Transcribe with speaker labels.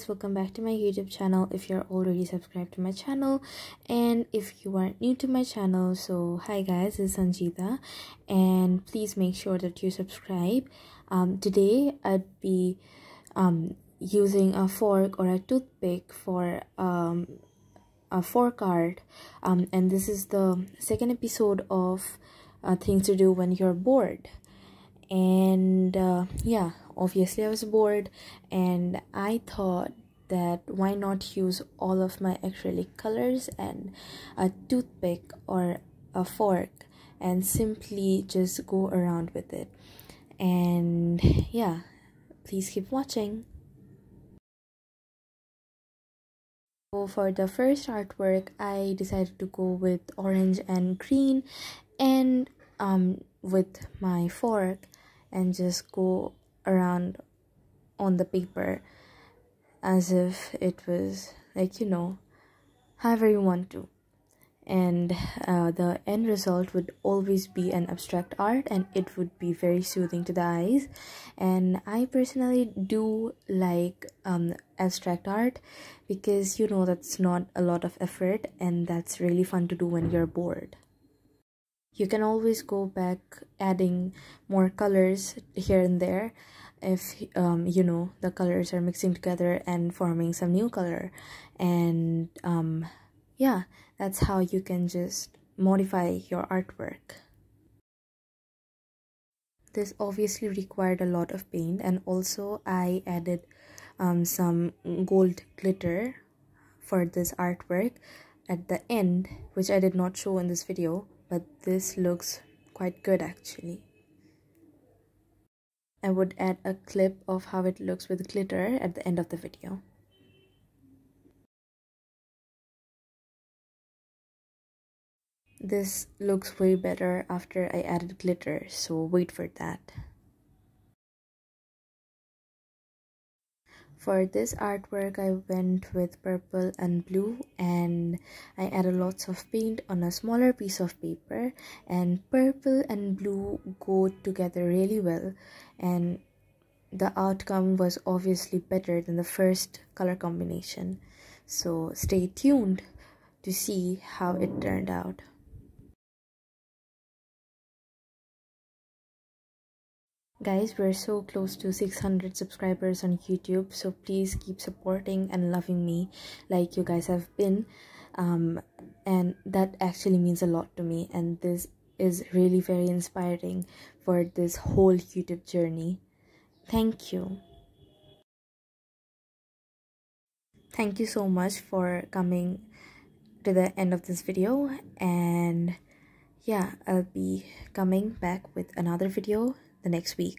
Speaker 1: guys, welcome back to my YouTube channel. If you're already subscribed to my channel, and if you are new to my channel, so hi guys, this is Sanzida, and please make sure that you subscribe. Today I'd be using a fork or a toothpick for a fork art, and this is the second episode of things to do when you're bored. And yeah, obviously I was bored, and I thought that why not use all of my acrylic colors and a toothpick or a fork and simply just go around with it. And yeah, please keep watching. So for the first artwork, I decided to go with orange and green, and with my fork, and just go around on the paper as if it was like, you know, however you want to. And the end result would always be an abstract art, and it would be very soothing to the eyes. And I personally do like abstract art because, you know, that's not a lot of effort, and that's really fun to do when you're bored. You can always go back adding more colors here and there if you know, the colors are mixing together and forming some new color. And yeah, that's how you can just modify your artwork. This obviously required a lot of paint, and also I added some gold glitter for this artwork at the end, which I did not show in this video, but this looks quite good actually. I would add a clip of how it looks with glitter at the end of the video. This looks way better after I added glitter, so wait for that. For this artwork, I went with purple and blue, and I added lots of paint on a smaller piece of paper, and purple and blue go together really well, and the outcome was obviously better than the first color combination. So stay tuned to see how it turned out. Guys, we're so close to 600 subscribers on YouTube, so please keep supporting and loving me like you guys have been, and that actually means a lot to me, and this is really very inspiring for this whole YouTube journey. Thank you. Thank you so much for coming to the end of this video, and yeah, I'll be coming back with another video the next week.